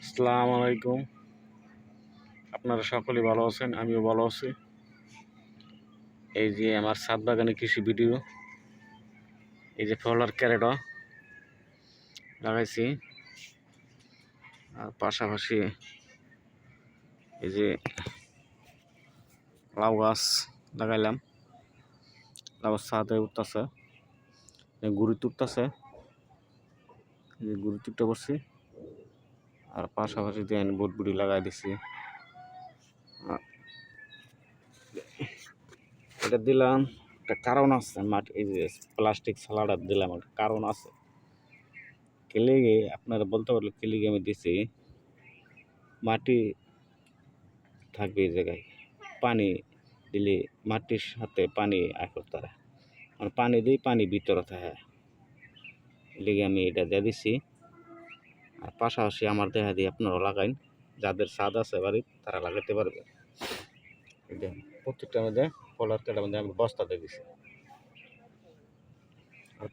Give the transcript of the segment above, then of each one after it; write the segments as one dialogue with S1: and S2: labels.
S1: আসসালামু আলাইকুম। আপনারা সকলেই ভালো আছেন, আমিও ভালো আছি। এই যে আমার ছাদ বাগানে কৃষি ভিডিও। এই যে ফলার ক্যারেটও লাগাইছি, আর পাশাপাশি এই যে লাউ গাছ লাগাইলাম। লাউ ছাদে উঠতেছে, গুড়ি তুলতেছে, গুড়ি তুলতে বসছি। আর পাশাপাশি দিয়ে বটবুড়ি লাগাই দিছি। এটা দিলাম একটা কারণ আছে, মাটি এই যে প্লাস্টিক সালাডার দিলাম একটা কারণ আছে। কেলিগে আপনারা বলতে পারলে কেলিগে আমি দিছি, মাটি থাকবে এই জায়গায়, পানি দিলে মাটির সাথে পানি করতে পারে, আর পানি দিই পানি ভিতরে থাকে, এলিগে আমি এটা দিয়ে দিছি। আর পাশাপাশি আমার দেখা দিয়ে আপনারা লাগাইন, যাদের ছাদ আছে বাড়ির তারা লাগাতে পারবে। এটা প্রত্যেকটার মধ্যে ফলার কেটার মধ্যে আমি বস্তা দিয়ে দিছি। আর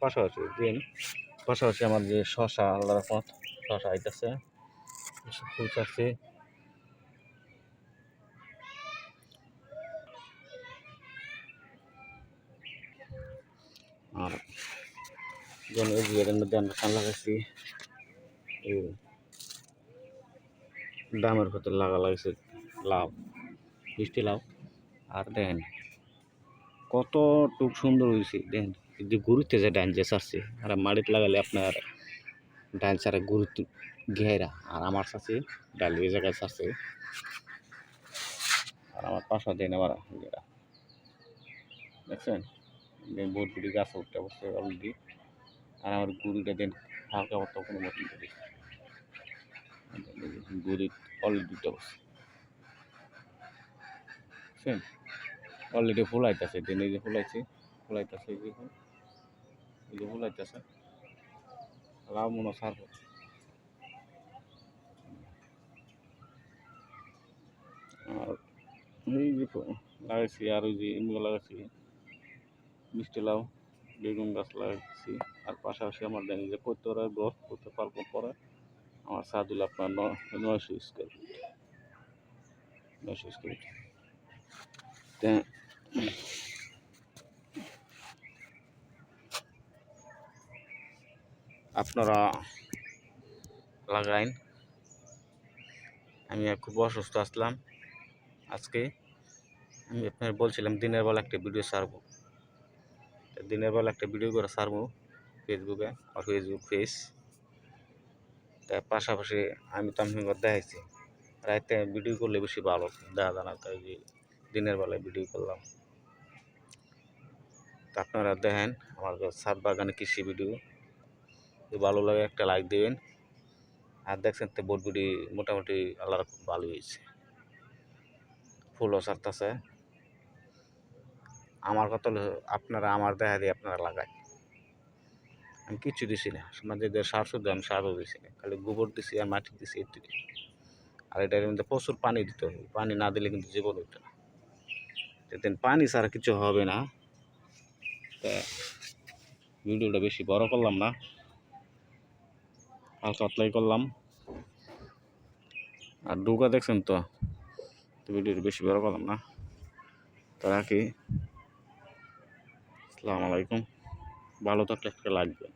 S1: পাশাপাশি আমার যে শশা, আল্লাহ রহমত শশা আইতেছে, ফুল চাচ্ছে। আর যেমন এই বিয়ের মধ্যে আমরা ধান লাগাইছি, এই ডামের ভেতর লাগাইছে লাউ, মিষ্টি লাউ। আর দেখেন কতটুক সুন্দর হয়েছে, দেখেন যে গুরুত্বে যে ডাইন যে চাচ্ছে, আর মাটিতে লাগালে আপনার ডাইন ছাড়া গুরুত্ব ঘেরা। আর আমার চাষি ডাল এই জায়গায় চাচ্ছে, আর আমার পাশা দেন আবার দেখছেন বটগুড়ি গাছ উঠতে বসছে অলরেডি। আর আমার গুড়িটা দেন হালকা মতো কোনো মতন করি, গুড়ি অলরেডি উঠতে বসছে, বুঝছেন। অলরেডি ফুলাইতেছে, দিন এই যে ফুলাইতেছে এই যে ফুলাইতেছে লাভ মনে সার। আর এই যে লাগাইছি, আর ওই যে এমগুলো লাগাইছি মিষ্টি লাউ, বেগুন গাছ লাগাইছি। আর পাশাপাশি আমার জানি যে প্রত্যেকের গ্রোথ করতে পারবো পরে আমার ছাদ হলো আপনার 900 স্কোয়ার ফিট, 900 স্কোয়ার ফিট। আপনারা লাগাইন। আমি খুব অসুস্থ আসলাম আজকে, আমি আপনার বলছিলাম দিনের বেলা একটা ভিডিও ছাড়বো, দিনের বেলা একটা ভিডিও করে ছাড়বো ফেসবুকে, আর ফেসবুক পেজ। তার পাশাপাশি আমি তো আমি দেখাইছি রাতে ভিডিও করলে বেশি ভালো দেখা যায় না, তাই যে দিনের বেলায় ভিডিও করলাম। তা আপনারা দেখেন আমার ছাদ বাগানে কৃষি ভিডিও, ভালো লাগে একটা লাইক দেবেন। আর দেখছেন তো বটবুড়ি মোটামুটি আল্লাহর খুব ভালো হয়েছে, ফুলও ছাড়তেছে। আমার কথা হলো আপনারা আমার দেখা দিয়ে আপনারা লাগাই, আমি কিচ্ছু দিছি না, আমাদের সার শুদ্ধ আমি সারও দিছি না, খালি গোবর দিছি আর মাটি দিছি একটু। আর এটার মধ্যে প্রচুর পানি দিতে হবে, পানি না দিলে কিন্তু জীবন হইতো না, যেদিন পানি ছাড়া কিছু হবে না। তা ভিডিওটা বেশি বড় করলাম না, হালকা পাতলাই করলাম। আর ডুকা দেখছেন তো, ভিডিওটা বেশি বড় করলাম না। তো রাখি, আসসালামু আলাইকুম। ভালো থাকলে একটা লাগবে।